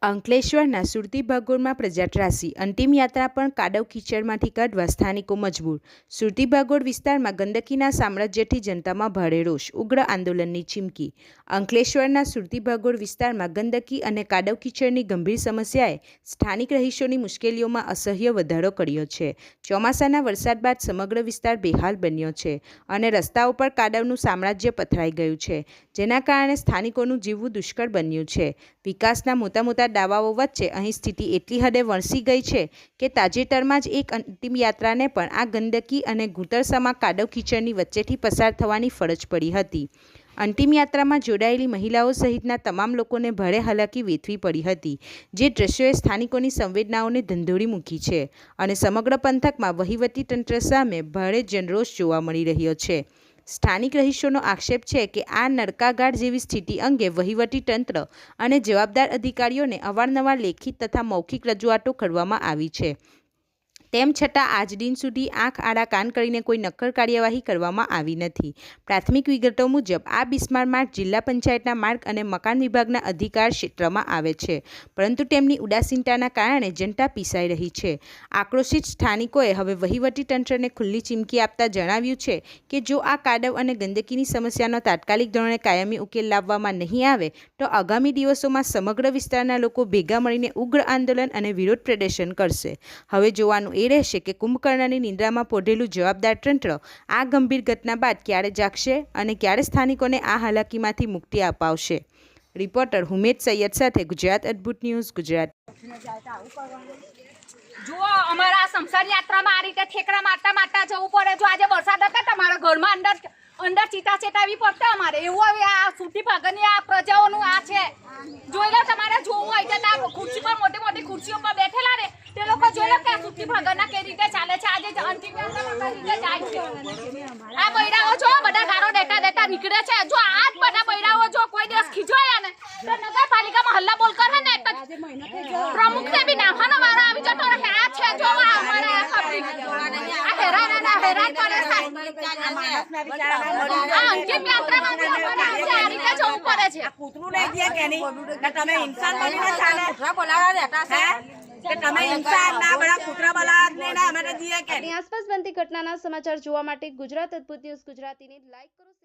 અંકલેશ્વરના સુરતી ભાગોળમાં પ્રજાત્રાસી અંતિમ યાત્રા પણ કાદવ કીચડમાંથી કાઢવા સ્થાનિકો મજબૂર। સુરતી ભાગોળ વિસ્તારમાં ગંદકીના સામ્રાજ્યથી જનતામાં ભારે રોષ, ઉગ્ર આંદોલનની ચીમકી। અંકલેશ્વરના સુરતી ભાગોળ વિસ્તારમાં ગંદકી અને કાદવ કીચડની ગંભીર સમસ્યાએ સ્થાનિક રહીશોની મુશ્કેલીઓમાં અસહ્ય વધારો કર્યો છે। ચોમાસાના વરસાદ બાદ સમગ્ર વિસ્તાર બેહાલ બન્યો છે અને રસ્તાઓ પર કાદવનું સામ્રાજ્ય પથરાઈ ગયું છે, જેના કારણે સ્થાનિકોનું જીવવું દુષ્કર બન્યું છે। વિકાસના મોટા દાવાઓ વચ્ચે અહીં સ્થિતિ એટલી હદે વણસી ગઈ છે કે તાજેતરમાં જ એક અંતિમ યાત્રાને પણ આ ગંદકી અને ઘૂંટણસામા કાદવ કીચડની વચ્ચેથી પસાર થવાની ફરજ પડી હતી। અંતિમ યાત્રામાં જોડાયેલી મહિલાઓ સહિતના તમામ લોકોને ભારે હાલાકી વેઠવી પડી હતી, જે દ્રશ્યોએ સ્થાનિકોની સંવેદનાઓને ધંધોળી મૂકી છે અને સમગ્ર પંથકમાં વહીવટી તંત્ર સામે ભારે જનરોષ જોવા મળી રહ્યો છે। સ્થાનિક રહીશોનો આક્ષેપ છે કે આ નરકાગાળ જેવી સ્થિતિ અંગે વહીવટી તંત્ર અને જવાબદાર અધિકારીઓને અવારનવાર લેખિત તથા મૌખિક રજૂઆતો કરવામાં આવી છે, તેમ છતાં આજ દિન સુધી આંખ આડા કાન કરીને કોઈ નક્કર કાર્યવાહી કરવામાં આવી નથી। પ્રાથમિક વિગતો મુજબ આ બિસ્માર માર્ગ જિલ્લા પંચાયતના માર્ગ અને મકાન વિભાગના અધિકાર ક્ષેત્રમાં આવે છે, પરંતુ તેમની ઉદાસીનતાના કારણે જનતા પીસાઈ રહી છે। આક્રોશિત સ્થાનિકોએ હવે વહીવટી તંત્રને ખુલ્લી ચીમકી આપતા જણાવ્યું છે કે જો આ કાદવ અને ગંદકીની સમસ્યાનો તાત્કાલિક ધોરણે કાયમી ઉકેલ લાવવામાં નહીં આવે તો આગામી દિવસોમાં સમગ્ર વિસ્તારના લોકો ભેગા મળીને ઉગ્ર આંદોલન અને વિરોધ પ્રદર્શન કરશે। હવે જોવાનું એ રહેશે કે કુંભકર્ણની નિંદ્રામાં પોઢેલું જવાબદાર તંત્ર આ ગંભીર ઘટના બાદ ક્યારે જાગશે અને ક્યારે સ્થાનિકોને આ હાલાકીમાંથી મુક્તિ અપાવશે। રિપોર્ટર હુમેદ સૈયદ સાથે ગુજરાત અદ્ભુત ન્યૂઝ, ગુજરાત। જો અમારા સંસાર યાત્રામાં આ રીતે ઠેકડા મારતા જવું પડે। જો આજે વરસાદ હતા તમારા ઘરમાં અંદર ચીતા ચેતાવી પડતા અમારે એવું હવે આ સુરતી ભાગની આ પ્રજાઓનું આ છે। જોઈ લો, તમારે જોવું હોય તો ખુરશી પર મોટી ખુરશીઓ પર બેઠેલા ને તે લોકો જોઈ લો કે આ સુરતી ભાગના કઈ રીતે ચાલે છે। આજે અંતિમ યાત્રા કઈ રીતે જાય છે। આ બૈરાઓ જો બધા ગારો દેતા નીકળે છે। જો આ જ બધા બૈરાઓ જો કોઈ દિવસ ખીજવાયા ને તો નગરપાલિકામાં હલ્લા બોલ કરે ને પ્રમુખને બી નાખવાનો વારો આવી જતો રહે। આ છે જો અમારા હેરાન કરે છે। આ અંતિમ યાત્રામાં આ રીતે જવું પડે છે। કૂતરું નહીં દે કે નહીં તમે ઇન્સાન બનીને ચાલે કૂતરા બોલાવા દેતા છે કે તમે ઇન્સાન ના બડા કૂતરા બોલાવા નહીં ના અમે દીએ કે આસપાસ બનતી ઘટનાના સમાચાર જોવા માટે ગુજરાત અદ્ભુત ન્યૂઝ ગુજરાતીને લાઈક કરો।